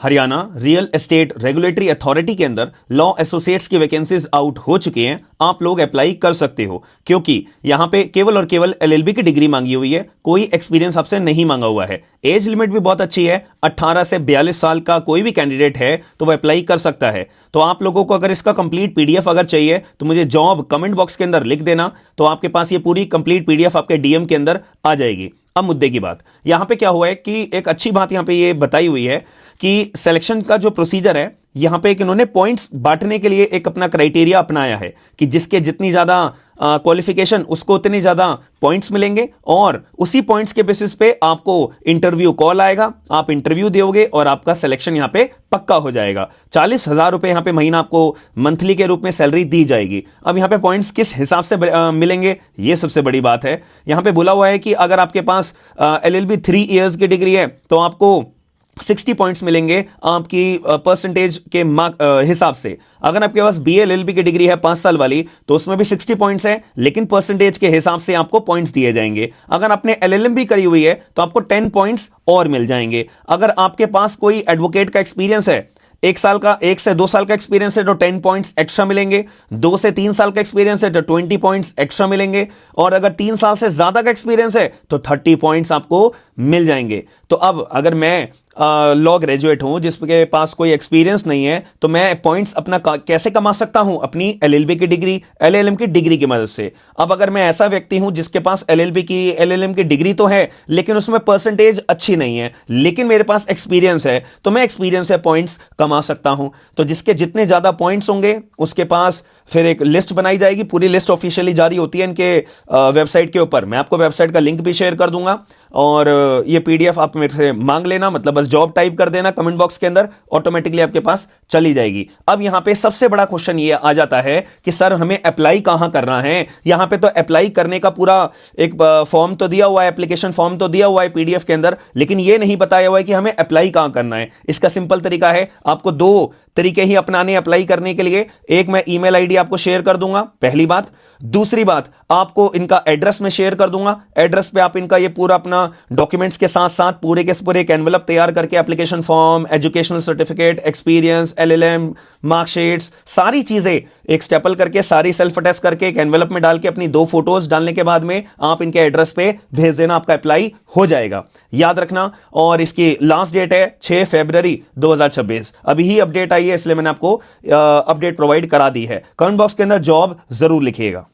Haryana real estate regulatory authority के अंदर law associates की वैकेंसीज आउट हो चुकी हैं। आप लोग अप्लाई कर सकते हो, क्योंकि यहां पे केवल और केवल एलएलबी की डिग्री मांगी हुई है, कोई एक्सपीरियंस आपसे नहीं मांगा हुआ है। एज लिमिट भी बहुत अच्छी है, 18 से 42 साल का कोई भी कैंडिडेट है तो वह अप्लाई कर सकता है। तो आप लोगों को अगर इसका कंप्लीट पीडीएफ अगर चाहिए तो मुझे जॉब कमेंट बॉक्स के अंदर लिख देना, तो आपके पास ये पूरी कंप्लीट पीडीएफ आपके डीएम के अंदर आ जाएगी। अब मुद्दे की बात, यहां पे क्या हुआ है कि एक अच्छी बात यहां पे ये बताई हुई है कि सिलेक्शन का जो प्रोसीजर है, यहां पे एक इन्होंने पॉइंट्स बांटने के लिए एक अपना क्राइटेरिया अपनाया है कि जिसके जितनी ज्यादा क्वालिफिकेशन उसको उतने ज्यादा पॉइंट्स मिलेंगे, और उसी पॉइंट्स के बेसिस पे आपको इंटरव्यू कॉल आएगा, आप इंटरव्यू दोगे और आपका सिलेक्शन यहां पे पक्का हो जाएगा। 40,000 रुपए यहां पे महीना आपको मंथली के रूप में सैलरी दी जाएगी। अब यहां पे पॉइंट्स किस हिसाब से मिलेंगे, ये सबसे बड़ी बात है। यहां पे बोला हुआ है कि अगर आपके पास एलएलबी 3 इयर्स की डिग्री है तो आपको 60 पॉइंट्स मिलेंगे आपकी परसेंटेज के हिसाब से। अगर आपके पास बीए एलएलबी की डिग्री है 5 साल वाली तो उसमें भी 60 पॉइंट्स है, लेकिन परसेंटेज के हिसाब से आपको पॉइंट्स दिए जाएंगे। अगर आपने एलएलएम भी करी हुई है तो आपको 10 पॉइंट्स और मिल जाएंगे। अगर आपके पास कोई एडवोकेट का एक्सपीरियंस है, 1 से 2 साल का एक्सपीरियंस है तो 10 पॉइंट्स एक्स्ट्रा मिलेंगे, 2 से 3 साल का एक्सपीरियंस है तो 20 पॉइंट्स एक्स्ट्रा मिलेंगे, और अगर 3 साल से ज्यादा का एक्सपीरियंस है तो 30 पॉइंट्स आपको मिल जाएंगे। तो अब अगर मैं लॉ ग्रेजुएट हूं जिसके पास कोई एक्सपीरियंस नहीं है, तो मैं पॉइंट्स अपना कैसे कमा सकता हूं? अपनी एलएलबी की डिग्री, एलएलएम की डिग्री की मदद से। अब अगर मैं ऐसा व्यक्ति हूं जिसके पास एलएलएम की डिग्री तो है लेकिन उसमें परसेंटेज अच्छी नहीं है, लेकिन मेरे पास एक्सपीरियंस है, तो मैं एक्सपीरियंस से पॉइंट्स कमा सकता हूं। तो जिसके जितने ज्यादा पॉइंट्स होंगे उसके पास फिर एक लिस्ट बनाई जाएगी, पूरी लिस्ट ऑफिशियली जारी होती है इनके वेबसाइट के ऊपर। मैं आपको वेबसाइट का लिंक भी शेयर कर दूंगा, और ये पीडीएफ आप मेरे से मांग लेना, मतलब बस जॉब टाइप कर देना कमेंट बॉक्स के अंदर, ऑटोमेटिकली आपके पास चली जाएगी। अब यहां पे सबसे बड़ा क्वेश्चन ये आ जाता है कि सर हमें अप्लाई कहां करना है? यहां पे तो अप्लाई करने का पूरा एक फॉर्म तो दिया हुआ है, एप्लीकेशन फॉर्म तो दिया हुआ है पीडीएफ के अंदर, लेकिन ये नहीं बताया हुआ है कि हमें अप्लाई कहां करना है। इसका सिंपल तरीका है, आपको 2 तरीके ही अपनाने अप्लाई करने के लिए। एक, मैं ईमेल आईडी आपको शेयर कर दूंगा, पहली बात। दूसरी बात, आपको इनका एड्रेस में शेयर कर दूंगा। एड्रेस पे आप इनका ये पूरा अपना डॉक्यूमेंट्स के साथ साथ पूरे के पूरे एक एनवलप तैयार करके, application form, educational certificate, experience, LLM, marksheets, सारी चीजें एक स्टेपल करके, सारी सेल्फ अटेस्ट करके एक एनवलप में डाल के अपनी 2 फोटोज डालने के बाद में आप इनके एड्रेस पे भेज देना, आपका अप्लाई हो जाएगा। याद रखना। और इसकी लास्ट डेट है 6 फरवरी 2026। अभी ही अपडेट आई है, इसलिए मैंने आपको अपडेट प्रोवाइड करा दी है। कमेंट बॉक्स के अंदर जॉब जरूर लिखिएगा।